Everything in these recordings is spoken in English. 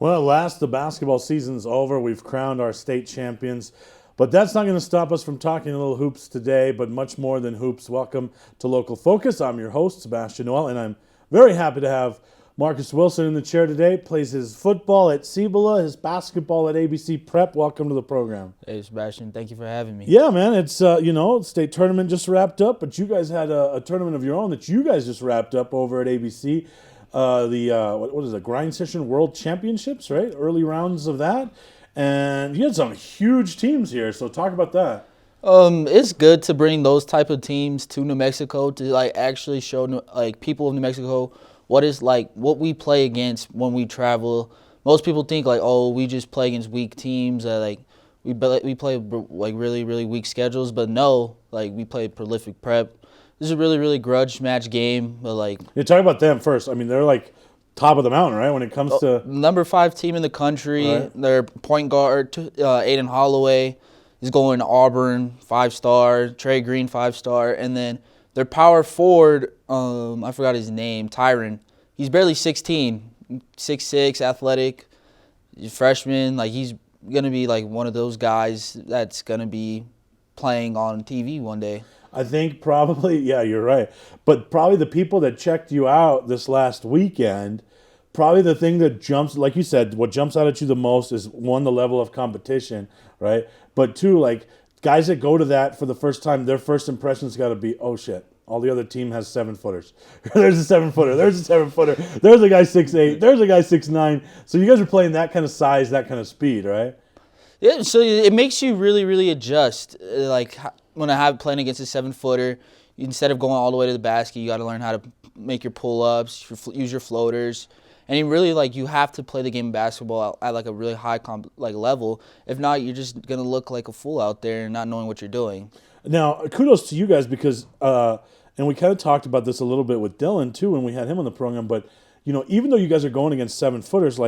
Well, at last, the basketball season's over. We've crowned our state champions. But that's not going to stop us from talking a little hoops today, but much more than hoops. Welcome to Local Focus. I'm your host, Sebastian Noel, and I'm very happy to have Marcus Wilson in the chair today. Plays his football at Cibola, his basketball at ABC Prep. Welcome to the program. Hey, Sebastian. Thank you for having me. Yeah, man. It's, state tournament just wrapped up, but you guys had a tournament of your own that you guys just wrapped up over at ABC. What is it, Grind Session World Championships, right? Early rounds of that. And you had some huge teams here, so talk about that. It's good to bring those type of teams to New Mexico to actually show people of New Mexico what we play against when we travel. Most people think we just play against weak teams. We play really really weak schedules, but no, we play prolific prep. This is a really really grudge match game, but you talk about them first. I mean, they're top of the mountain, right? When it comes to number 5 team in the country, right. Their point guard Aiden Holloway is going to Auburn, 5-star. Trey Green, 5-star, and then their power forward, I forgot his name, Tyron. He's barely 16, 6'6", athletic, he's a freshman. He's gonna be one of those guys that's gonna be playing on TV one day. I think probably, yeah, you're right. But probably the people that checked you out this last weekend, probably the thing that jumps, like you said, what jumps out at you the most is, one, the level of competition, right? But two, guys that go to that for the first time, their first impression's got to be, oh, shit, all the other team has 7-footers. There's a 7-footer. There's a 7-footer. There's a guy 6'8". There's a guy 6'9". So you guys are playing that kind of size, that kind of speed, right? Yeah, so it makes you really, really adjust. When I have playing against a 7-footer, instead of going all the way to the basket, you got to learn how to make your pull-ups, use your floaters, and you have to play the game of basketball at a really high level. If not, you're just gonna look like a fool out there and not knowing what you're doing. Now, kudos to you guys because, and we kind of talked about this a little bit with Dylan too when we had him on the program. But even though you guys are going against 7-footers,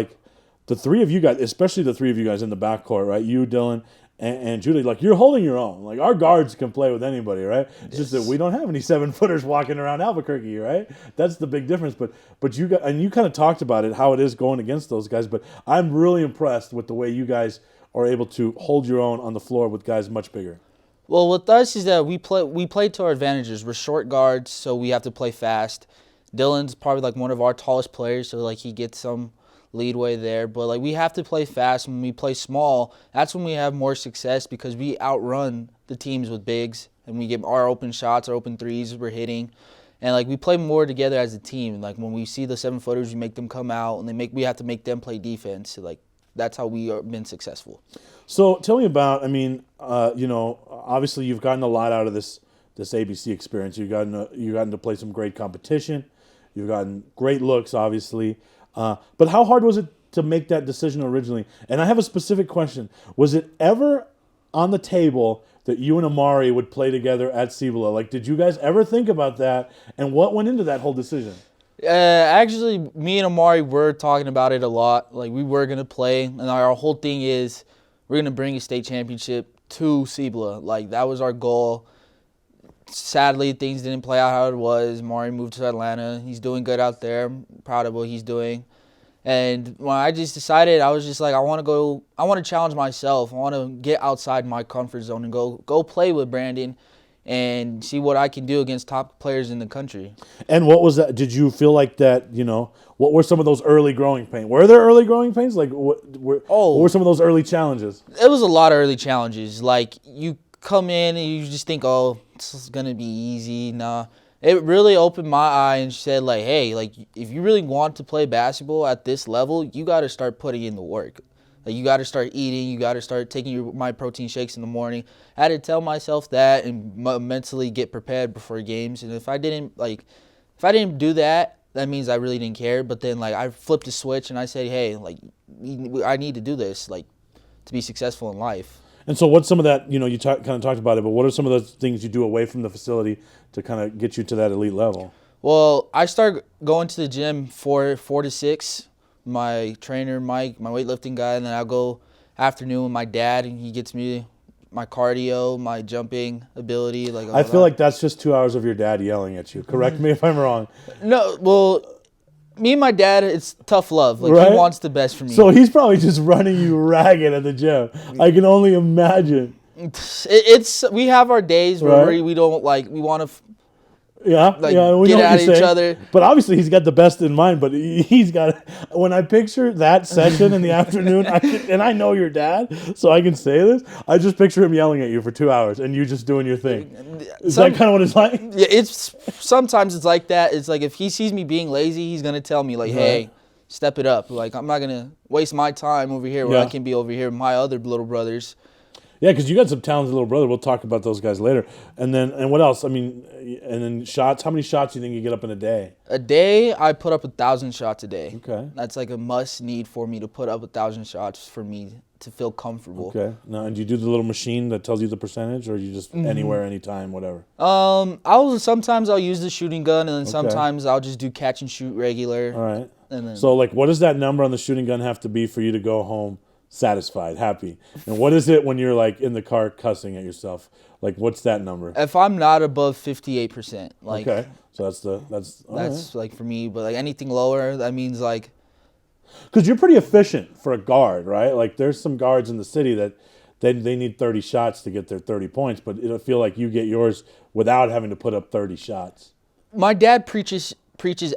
the three of you guys, especially the three of you guys in the backcourt, right? You, Dylan, and Judy, you're holding your own. Our guards can play with anybody, right? It's just that we don't have any 7-footers walking around Albuquerque, right? That's the big difference. But you got, and you kind of talked about it, how it is going against those guys. But I'm really impressed with the way you guys are able to hold your own on the floor with guys much bigger. Well, with us is that we play to our advantages. We're short guards, so we have to play fast. Dylan's probably one of our tallest players, so he gets some leadway there, but we have to play fast. When we play small, that's when we have more success because we outrun the teams with bigs and we get our open shots, our open threes we're hitting, and we play more together as a team. When we see the 7-footers, we make them come out and we have to make them play defense. So, that's how we have been successful. So tell me about, obviously you've gotten a lot out of this ABC experience. You've gotten to play some great competition. You've gotten great looks, obviously. But how hard was it to make that decision originally? And I have a specific question. Was it ever on the table that you and Amari would play together at Cibola? Did you guys ever think about that? And what went into that whole decision? Actually, me and Amari were talking about it a lot. We were going to play. And our whole thing is we're going to bring a state championship to Cibola. That was our goal. Sadly, things didn't play out how it was. Mari moved to Atlanta. He's doing good out there. I'm proud of what he's doing. And when I just decided, I was just I want to challenge myself. I want to get outside my comfort zone and go play with Brandon and see what I can do against top players in the country. And what was that? Did you feel that, what were some of those early growing pains? Were there early growing pains? What were some of those early challenges? It was a lot of early challenges. You come in and you just think, this is going to be easy. Nah. It really opened my eye and said, hey, if you really want to play basketball at this level, you got to start putting in the work. You got to start eating. You got to start taking my protein shakes in the morning. I had to tell myself that and mentally get prepared before games. And if I didn't do that, that means I really didn't care. But then, I flipped a switch and I said, hey, I need to do this, to be successful in life. And so what's some of that, you kind of talked about it, but what are some of those things you do away from the facility to kind of get you to that elite level? Well, I start going to the gym 4 to 6. My trainer, Mike, my weightlifting guy, and then I'll go afternoon with my dad, and he gets me my cardio, my jumping ability. I feel like that's just 2 hours of your dad yelling at you. Correct me if I'm wrong. No, well, Me and my dad, it's tough love. Like, Right? he wants the best for me. So he's probably just running you ragged at the gym. I can only imagine. We have our days where Right. we don't like, we want to Yeah, like yeah, we get know what at you're each saying. other. But obviously, he's got the best in mind. But he's got. When I picture that session in the afternoon, and I know your dad, so I can say this. I just picture him yelling at you for 2 hours, and you just doing your thing. Is that kind of what it's like? Yeah, sometimes it's like that. It's like if he sees me being lazy, he's gonna tell me like, "Hey, step it up." Like, I'm not gonna waste my time over here where I can be over here with my other little brothers. Yeah, because you got some talented little brother. We'll talk about those guys later. And what else? I mean, and then shots. How many shots do you think you get up in a day? A day, I put up 1,000 shots a day. Okay. That's like a must need for me to put up 1,000 shots for me to feel comfortable. Okay. Now, and do you do the little machine that tells you the percentage, or you just anywhere, anytime, whatever? Sometimes I'll use the shooting gun, and then sometimes I'll just do catch and shoot regular. All right. And then, So, like, what does that number on the shooting gun have to be for you to go home satisfied, happy? And what is it when you're, like, in the car cussing at yourself? Like, what's that number? if I'm not above 58%, like Okay. So that's like for me. But like anything lower, that means like. Because you're pretty efficient for a guard, right? Like, there's some guards in the city that they need 30 shots to get their 30 points, but it'll feel like you get yours without having to put up 30 shots. My dad preaches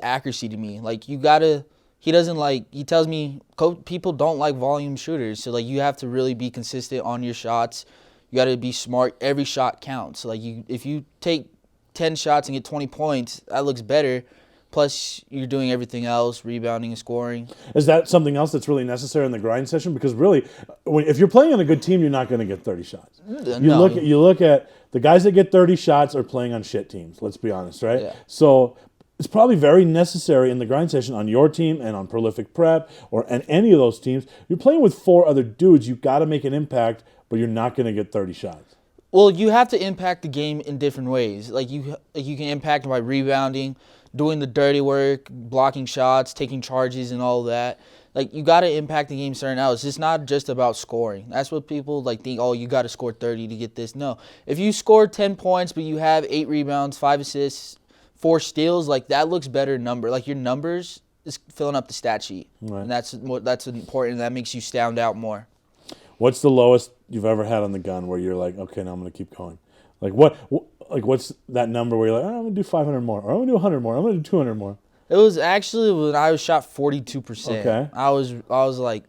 accuracy to me. Like, you gotta. He doesn't like. He tells me people don't like volume shooters, so like you have to really be consistent on your shots. You got to be smart. Every shot counts. So like if you take 10 shots and get 20 points, that looks better. Plus, you're doing everything else, rebounding and scoring. Is that something else that's really necessary in the grind session? Because really, if you're playing on a good team, you're not going to get 30 shots. You look at the guys that get 30 shots are playing on shit teams. Let's be honest, right? Yeah. So it's probably very necessary in the grind session on your team and on Prolific Prep and any of those teams. You're playing with 4 other dudes. You've got to make an impact, but you're not going to get 30 shots. Well, you have to impact the game in different ways. Like you can impact by rebounding, doing the dirty work, blocking shots, taking charges, and all of that. Like, you got to impact the game certain hours. It's not just about scoring. That's what people like think, oh, you got to score 30 to get this. No. If you score 10 points, but you have 8 rebounds, 5 assists, 4 steals, like, that looks better number. Like, your numbers is filling up the stat sheet. Right. And that's important. That makes you stand out more. What's the lowest you've ever had on the gun where you're like, okay, now I'm going to keep going? Like, what's that number where you're like, oh, I'm going to do 500 more, or I'm going to do 100 more, I'm going to do 200 more? It was actually when I was shot 42%. Okay. I was like,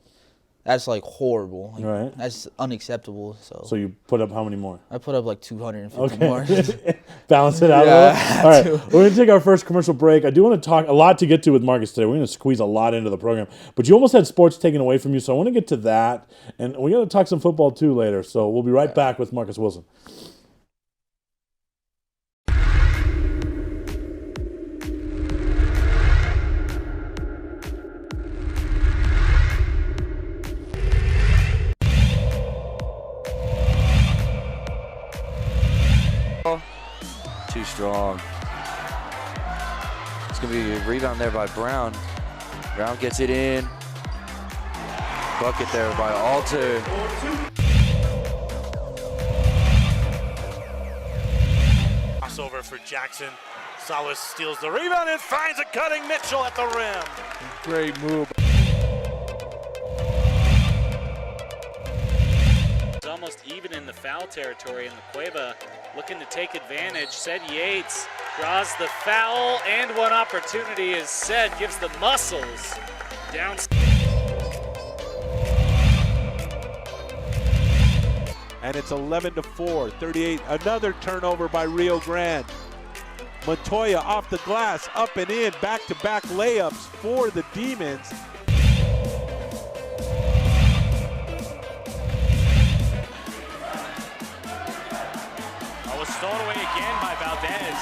that's like horrible. Like, Right. That's unacceptable. So you put up how many more? I put up like 250 more. Balance it out Yeah, a little. All right, we're going to take our first commercial break. I do want to talk a lot to get to with Marcus today. We're going to squeeze a lot into the program. But you almost had sports taken away from you, so I want to get to that. And we got to talk some football too later. So we'll be right back with Marcus Wilson. Too strong. It's going to be a rebound there by Brown. Brown gets it in. Bucket there by Alter. Crossover for Jackson. Salas steals the rebound and finds a cutting Mitchell at the rim. Great move. It's almost even in the foul territory, and the Cueva looking to take advantage. Said Yates draws the foul, and one opportunity is Said gives the muscles down. And it's 11-4, 38. Another turnover by Rio Grande. Montoya off the glass, up and in, back-to-back layups for the Demons. Was stolen away again by Valdez.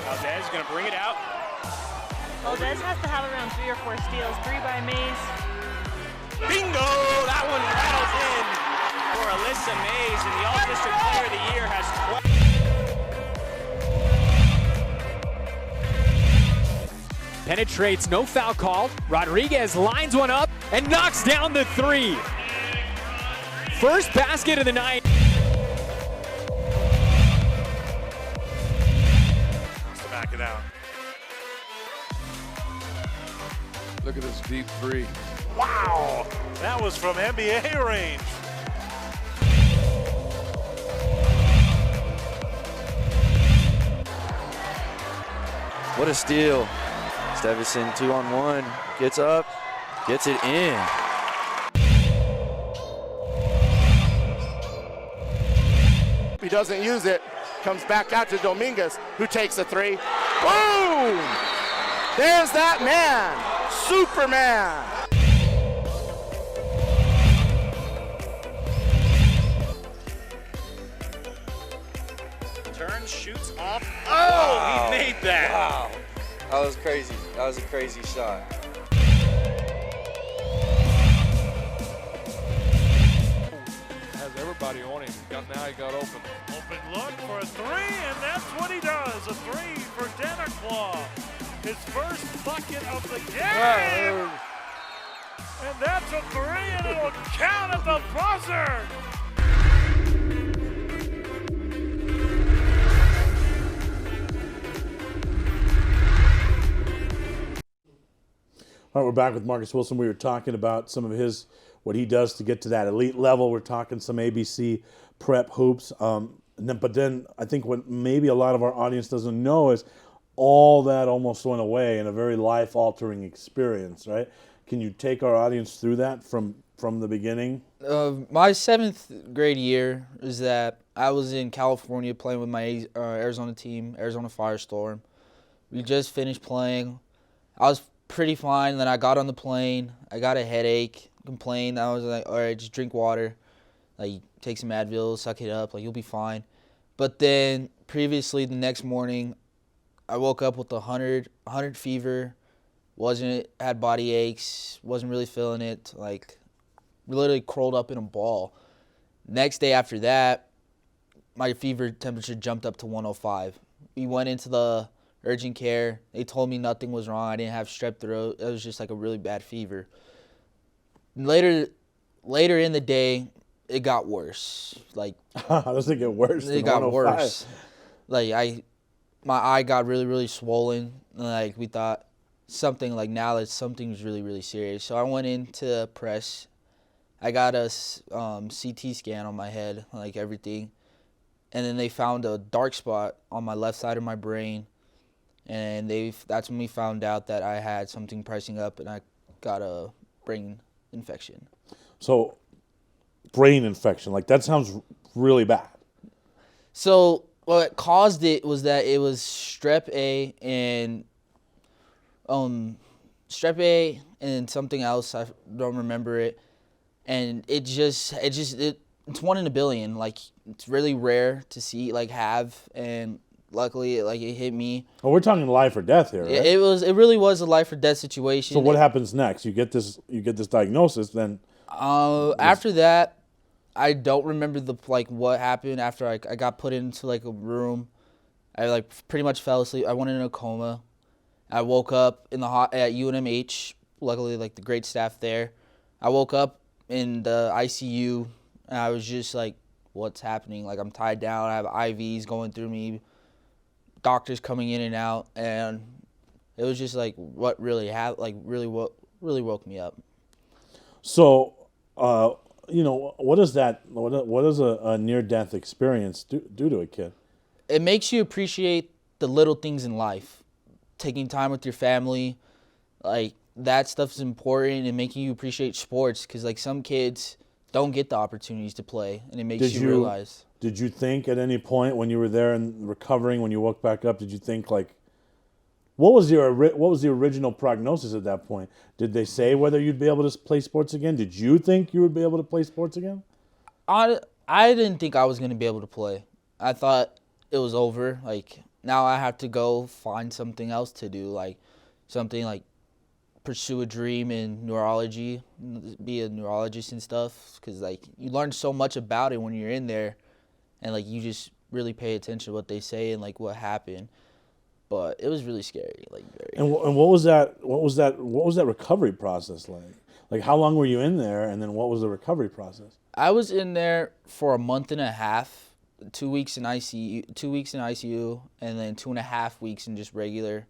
Valdez going to bring it out. Valdez has to have around 3 or 4 steals. 3 by Mays. Bingo! That one rattles in for Alyssa Mays, and the All-District Player of the Year has 12. Penetrates, no foul called. Rodriguez lines one up and knocks down the 3. First basket of the night. Back it out. Look at this deep three. Wow, that was from NBA range. What a steal. Sebastian 2-on-1, gets up, gets it in. He doesn't use it, comes back out to Dominguez, who takes a three. Boom! There's that man, Superman. Turns, shoots off. Oh, he made that. Wow. That was crazy. That was a crazy shot. Has everybody on him. Now he got open. Open look for a three, and that's what he does. A three for Denaclaw. His first bucket of the game. And that's a three, and it'll count at the buzzer. All right, we're back with Marcus Wilson. We were talking about some of what he does to get to that elite level. We're talking some ABC prep hoops. But then I think what maybe a lot of our audience doesn't know is all that almost went away in a very life-altering experience, right? Can you take our audience through that from the beginning? My 7th grade year is that I was in California playing with my Arizona team, Arizona Firestorm. We just finished playing. I was pretty fine. Then I got on the plane. I got a headache, complained. I was like, all right, just drink water. Like, take some Advil, suck it up. Like, you'll be fine. But then previously the next morning, I woke up with 100 fever. Had body aches. Wasn't really feeling it. Like, literally curled up in a ball. Next day after that, my fever temperature jumped up to 105. We went into the urgent care. They told me nothing was wrong. I didn't have strep throat. It was just like a really bad fever. Later in the day, it got worse. Like, How does it get worse? It got worse. Like, my eye got really, really swollen. Like, we thought something like now that something's really, really serious. So I went into press. I got a CT scan on my head, like everything. And then they found a dark spot on my left side of my brain. And that's when we found out that I had something pricing up and I got a brain infection. So, brain infection, like that sounds really bad. So what caused it was that it was strep A and something else. I don't remember it. And it's 1 in a billion. Like, it's really rare to see, like, have, and luckily, it hit me. Oh, we're talking life or death here, right? It really was a life or death situation. So what happens next? You get this diagnosis, then. After that, I don't remember what happened after I got put into like a room. I pretty much fell asleep. I went in a coma. I woke up at UNMH. Luckily, the great staff there. I woke up in the ICU, and I was just like, "What's happening?" Like, I'm tied down. I have IVs going through me. Doctors coming in and out, and it was just like what really happened. Like, really woke me up. So, what does a near-death experience do to a kid? It makes you appreciate the little things in life. Taking time with your family, like, that stuff is important, and making you appreciate sports, because some kids don't get the opportunities to play, and it makes you realize. Did you think at any point when you were there and recovering, when you woke back up, did you think what was the original prognosis at that point? Did they say whether you'd be able to play sports again? Did you think you would be able to play sports again? I didn't think I was going to be able to play. I thought it was over. Like, now I have to go find something else to do, pursue a dream in neurology, be a neurologist and stuff, because you learn so much about it when you're in there, and you just really pay attention to what they say and what happened. But it was really scary, very. And what was that recovery process like? Like, how long were you in there, and then what was the recovery process? I was in there for a month and a half, 2 weeks in ICU, and then 2.5 weeks in just regular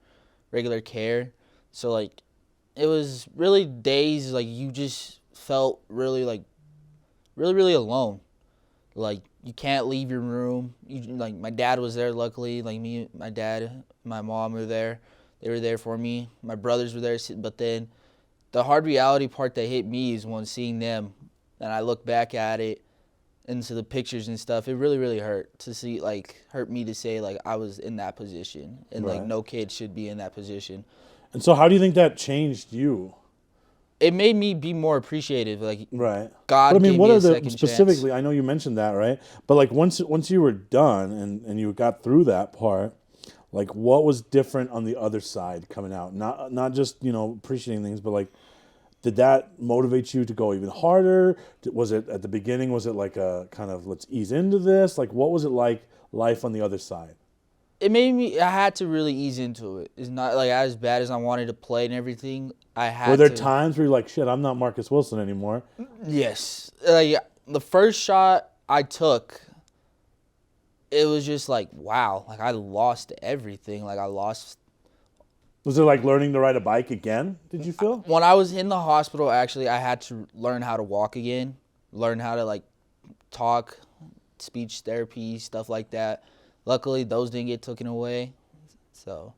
care. So it was really days like you just felt really really alone. Like you can't leave your room. Like my dad was there, luckily. Like me, my dad, my mom were there. They were there for me. My brothers were there, but then the hard reality part that hit me is when seeing them, and I look back at it, into the pictures and stuff. It really hurt to see, hurt me to say I was in that position, and Right. no kid should be in that position. And so how do you think that changed you? It made me be more appreciative. Right. God But I mean, gave what me are a the second specifically? chance. I know you mentioned that, right? But once you were done and you got through that part, what was different on the other side coming out? Not just appreciating things, but did that motivate you to go even harder? Was it at the beginning? Was it like a kind of let's ease into this? What was it like life on the other side? It made me. I had to really ease into it. It's not as bad as I wanted to play and everything. I had. Were there to, times where you're like, shit, I'm not Marcus Wilson anymore? Yes. The first shot I took, it was just wow. I lost everything. I lost. Was it like learning to ride a bike again? Did you feel? When I was in the hospital, actually, I had to learn how to walk again, learn how to talk, speech therapy, stuff like that. Luckily, those didn't get taken away. So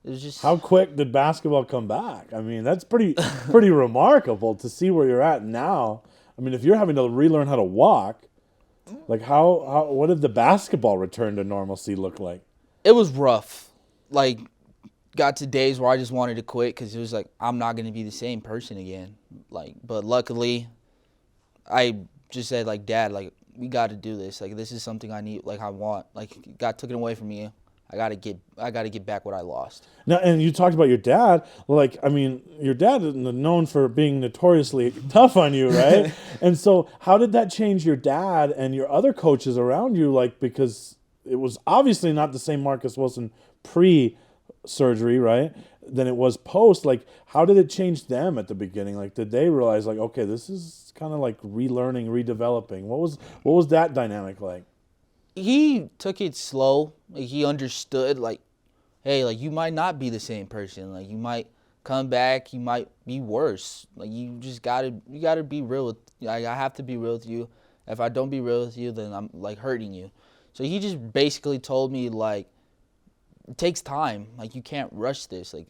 it was just. How quick did basketball come back? I mean, that's pretty remarkable to see where you're at now. I mean, if you're having to relearn how to walk, how what did the basketball return to normalcy look like? It was rough. Got to days where I just wanted to quit because it was I'm not going to be the same person again. But luckily, I just said Dad, we got to do this. This is something I need. I want. It got taken away from me. I gotta get back what I lost. Now, and you talked about your dad. I mean, your dad is known for being notoriously tough on you, right? And so, how did that change your dad and your other coaches around you? Because it was obviously not the same Marcus Wilson pre-surgery, right? Than it was post. How did it change them at the beginning? Did they realize, okay, this is kind of relearning, redeveloping? What was that dynamic like? He took it slow. He understood, hey, you might not be the same person. You might come back. You might be worse. You just gotta be real with. I have to be real with you. If I don't be real with you, then I'm hurting you. So he just basically told me it takes time. You can't rush this. It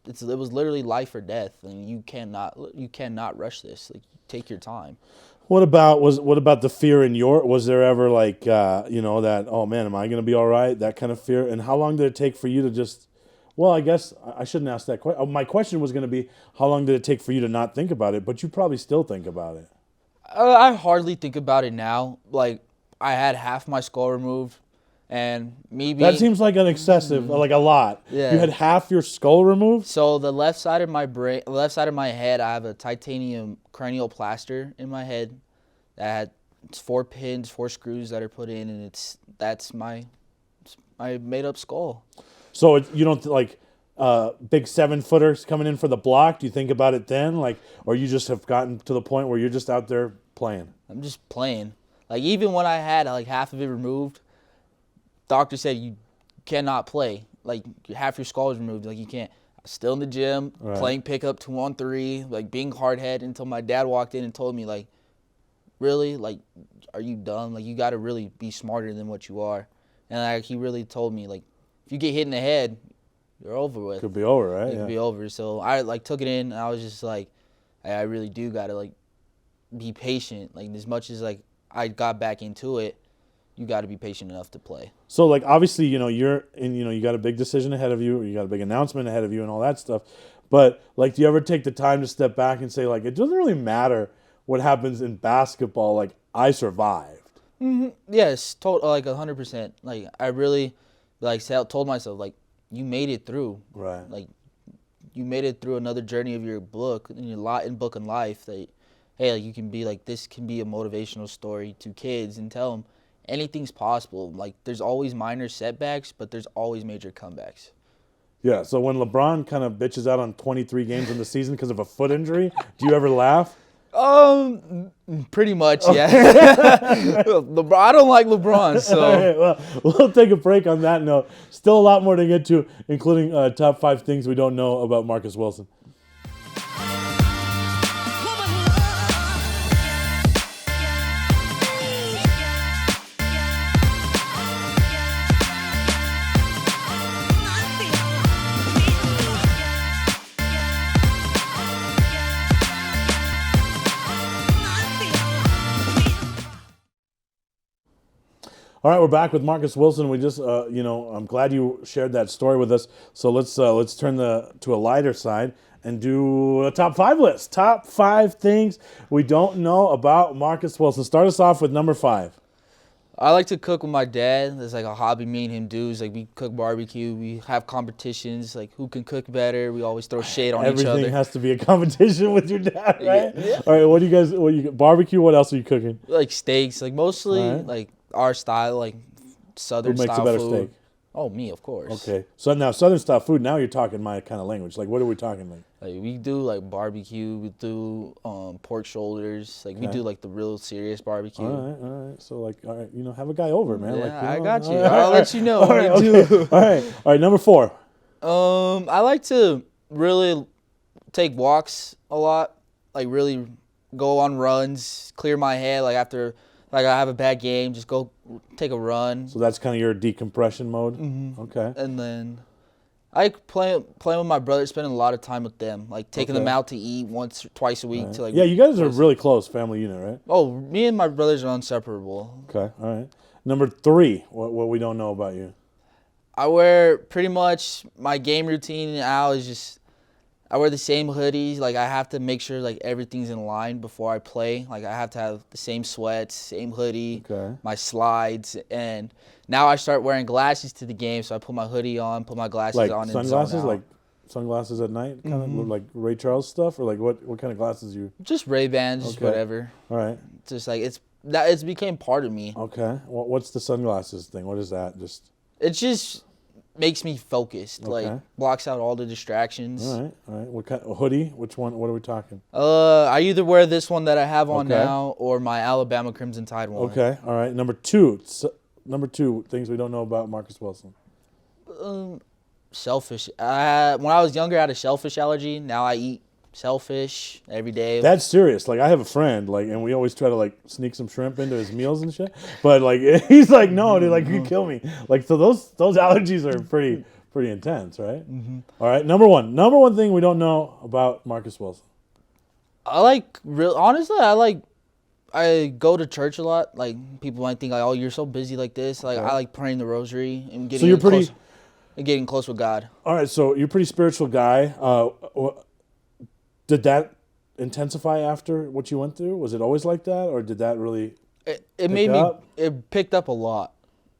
was literally life or death, and you cannot rush this. Take your time. What about the fear in was there ever that, oh man, am I going to be all right? That kind of fear. And how long did it take for you to just, well, I guess I shouldn't ask that question. My question was going to be, how long did it take for you to not think about it? But you probably still think about it. I hardly think about it now. I had half my skull removed, and maybe that seems like an excessive, a lot. Yeah. You had half your skull removed? So the left side of my head, I have a titanium cranial plaster in my head that had 4 pins, 4 screws that are put in, and that's my made up skull. So you don't big 7-footers coming in for the block? Do you think about it then, or you just have gotten to the point where you're just out there playing? I'm just playing. Even when I had half of it removed, doctor said you cannot play. Half your skull is removed. You can't. Still in the gym, right. Playing pickup 2-on-3, being hard-headed until my dad walked in and told me, really, are you dumb? You got to really be smarter than what you are. And he really told me, if you get hit in the head, you're over with. Could be over, right? It could be over. So I took it in, and I was just I really do got to be patient. As much as I got back into it, you got to be patient enough to play. So obviously, you're in, you got a big decision ahead of you, or you got a big announcement ahead of you and all that stuff. But do you ever take the time to step back and say it doesn't really matter what happens in basketball, I survived? Mm-hmm. Yes, 100%. I really told myself you made it through. Right. You made it through another journey of your book book and life that, hey, you can be this can be a motivational story to kids and tell them anything's possible. There's always minor setbacks, but there's always major comebacks. Yeah, so when LeBron kind of bitches out on 23 games in the season because of a foot injury, do you ever laugh? Pretty much, yeah. I don't like LeBron, so. Right, well, we'll take a break on that note. Still a lot more to get to, including top 5 things we don't know about Marcus Wilson. All right, we're back with Marcus Wilson. We just, I'm glad you shared that story with us. So let's turn to a lighter side and do a top 5 list. Top 5 things we don't know about Marcus Wilson. Start us off with number 5. I like to cook with my dad. It's like a hobby me and him do. It's like we cook barbecue. We have competitions, like who can cook better. We always throw shade on each other. Everything has to be a competition with your dad, right? Yeah. All right, what you barbecue? What else are you cooking? Like steaks, like mostly like our style, like Southern Who makes style a better food. steak? Oh, me, of course. Okay, so now Southern style food. Now you're talking my kind of language. Like, what are we talking like? Like we do like barbecue. We do pork shoulders. Like we do like the real serious barbecue. All right. So like, all right, have a guy over, man. Yeah, like, I got you. All right, I'll let you know. All right, what I okay. do. All right. Number 4. I like to really take walks a lot. Like really go on runs, clear my head. Like after like I have a bad game, just go take a run. So that's kind of your decompression mode. Mm-hmm. Okay. And then I playing with my brothers, spending a lot of time with them, like taking them out to eat once or twice a week. To like you guys are really close family unit, right? Oh, me and my brothers are inseparable. Okay, all right. Number 3, what we don't know about you? I wear pretty much my game routine now is just I wear the same hoodies. Like I have to make sure like everything's in line before I play. Like I have to have the same sweats, same hoodie, my slides, and now I start wearing glasses to the game. So I put my hoodie on, put my glasses on, sunglasses, and zone out. like sunglasses at night, kind of like Ray Charles stuff, or like what kind of glasses you? Just Ray-Bans, just whatever. All right. Just like it's became part of me. Okay. What's the sunglasses thing? What is that? It just makes me focused. Like blocks out all the distractions. All right. What kind of hoodie? Which one? What are we talking? I either wear this one that I have on now or my Alabama Crimson Tide one. Okay. All right. Number 2. Number 2 things we don't know about Marcus Wilson. Shellfish. When I was younger, I had a shellfish allergy. Now I eat shellfish every day. That's serious. Like I have a friend, like, and we always try to like sneak some shrimp into his meals and shit. But like he's like, no, dude, like you can kill me. Like so those allergies are pretty intense, right? Mm-hmm. All right, number one thing we don't know about Marcus Wilson. I go to church a lot. Like people might think like, oh, you're so busy like this. Like I like praying the rosary and getting close with God. All right, so you're a pretty spiritual guy. Did that intensify after what you went through? Was it always like that, or did that really? It picked up a lot.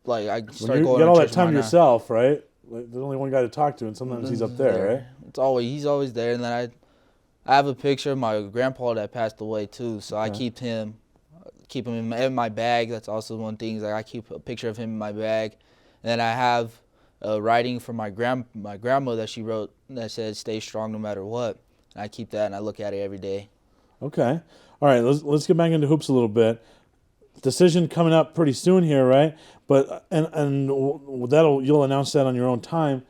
Like I started going. You got all that time to yourself, right? Like, there's only one guy to talk to, and sometimes he's up there, right? He's always there, and then I have a picture of my grandpa that passed away too, so I keep him in my bag. That's also one thing. Like I keep a picture of him in my bag, and then I have a writing from my grandma that she wrote that said, "Stay strong no matter what." And I keep that and I look at it every day. Okay. All right, let's get back into hoops a little bit. Decision coming up pretty soon here, right? But and you'll announce that on your own time.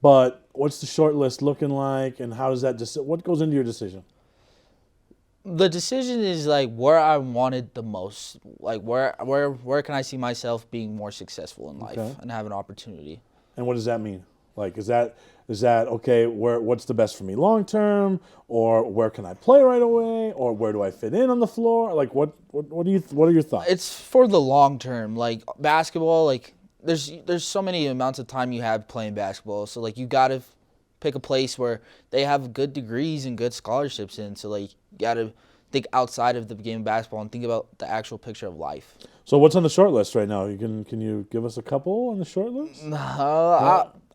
But what's the short list looking like, and how does that what goes into your decision? The decision is like where I wanted the most. Like where can I see myself being more successful in life and have an opportunity. And what does that mean? Like is that okay? What's the best for me long term, or where can I play right away, or where do I fit in on the floor? Like what are your thoughts? It's for the long term. Like basketball, like there's so many amounts of time you have playing basketball. So like you gotta pick a place where they have good degrees and good scholarships in. So like you gotta think outside of the game of basketball and think about the actual picture of life. So what's on the short list right now? Can you give us a couple on the short list?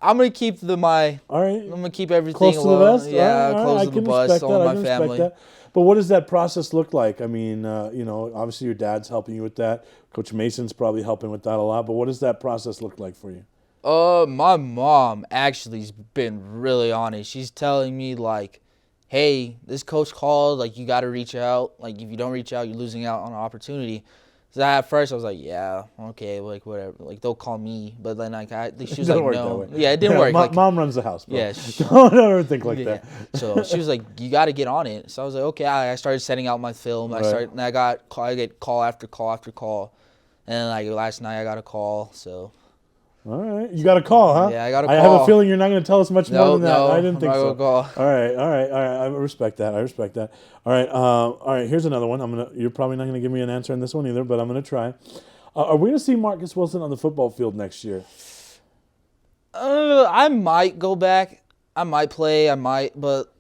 I'm gonna keep all right. I'm gonna keep everything close to the vest. Yeah, all close right. to the bus. All my family. That. But what does that process look like? I mean, obviously your dad's helping you with that. Coach Mason's probably helping with that a lot. But what does that process look like for you? My mom actually's been really honest. She's telling me like, hey, this coach called. Like you got to reach out. Like if you don't reach out, you're losing out on an opportunity. So at first I was like, yeah, okay, like whatever. Like they'll call me, but then she was like, no, yeah, it didn't work. Mom runs the house, bro. Yeah, don't ever think like that. So she was like, you got to get on it. So I was like, okay. I started setting out my film. I get call after call after call, and like last night I got a call. So. All right, you got a call, huh? Yeah, I got a call. I have a feeling you're not going to tell us much more than that. No, I didn't think so. Call. All right. I respect that. All right. Here's another one. You're probably not going to give me an answer on this one either, but I'm going to try. Are we going to see Marcus Wilson on the football field next year? I might go back. I might play. I might, but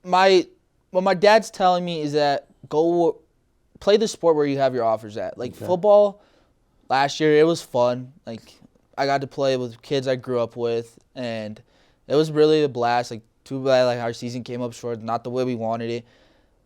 what my dad's telling me is that go play the sport where you have your offers at. Like football, last year it was fun. Like I got to play with kids I grew up with, and it was really a blast. Like too bad like our season came up short, not the way we wanted it.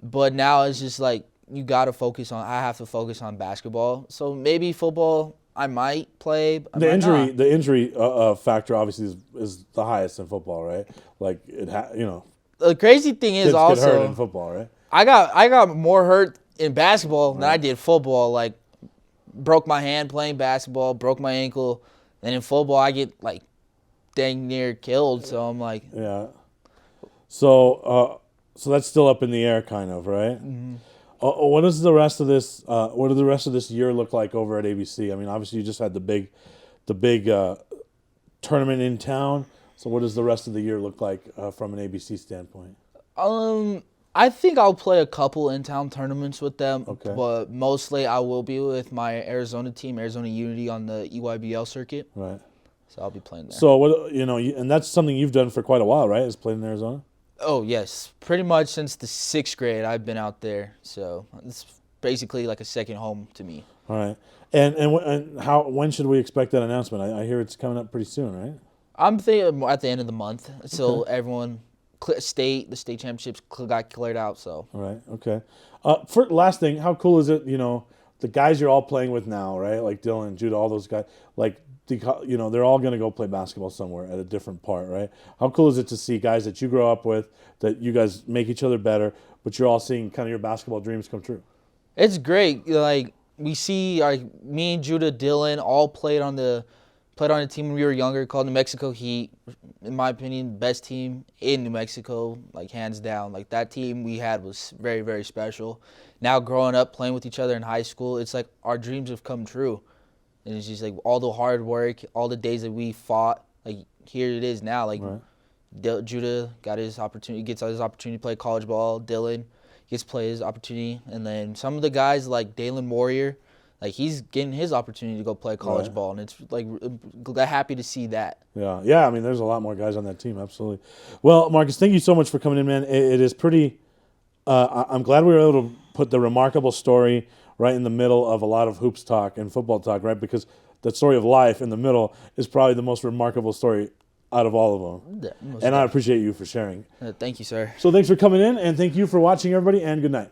But now it's just like I have to focus on basketball. So maybe football I might play. The injury factor obviously is the highest in football, right? Like the crazy thing is kids also get hurt in football, right? I got more hurt in basketball than I did football. Like broke my hand playing basketball, broke my ankle, and in football I get like dang near killed. So I'm like, yeah. So that's still up in the air, kind of, right? Mm-hmm. What does the rest of this? What does the rest of this year look like over at ABC? I mean, obviously you just had the big tournament in town. So what does the rest of the year look like from an ABC standpoint? I think I'll play a couple in-town tournaments with them. Okay. But mostly I will be with my Arizona team, Arizona Unity, on the EYBL circuit. Right. So I'll be playing there. So what and that's something you've done for quite a while, right? Is playing in Arizona? Oh yes, pretty much since the 6th grade I've been out there. So it's basically like a second home to me. All right. And when should we expect that announcement? I hear it's coming up pretty soon, right? I'm thinking at the end of the month. So everyone, the state championships got cleared out. So. All right. Okay. For last thing, how cool is it? The guys you're all playing with now, right? Like Dylan, Judah, all those guys. Like they're all going to go play basketball somewhere at a different part, right? How cool is it to see guys that you grow up with, that you guys make each other better, but you're all seeing kind of your basketball dreams come true? It's great. Like we see, me and Judah, Dylan all played on a team when we were younger called New Mexico Heat. In my opinion, best team in New Mexico, like hands down. Like that team we had was very, very special. Now growing up playing with each other in high school, it's like our dreams have come true. And it's just like all the hard work, all the days that we fought, like here it is now. Like Judah got his opportunity, gets his opportunity to play college ball. Dylan gets to play his opportunity. And then some of the guys like Dalen Warrior, like he's getting his opportunity to go play college ball, and it's like happy to see that. Yeah. I mean, there's a lot more guys on that team, absolutely. Well, Marcus, thank you so much for coming in, man. It is pretty. I'm glad we were able to put the remarkable story right in the middle of a lot of hoops talk and football talk, right? Because that story of life in the middle is probably the most remarkable story out of all of them. Yeah, and I appreciate you for sharing. Thank you, sir. So thanks for coming in, and thank you for watching, everybody, and good night.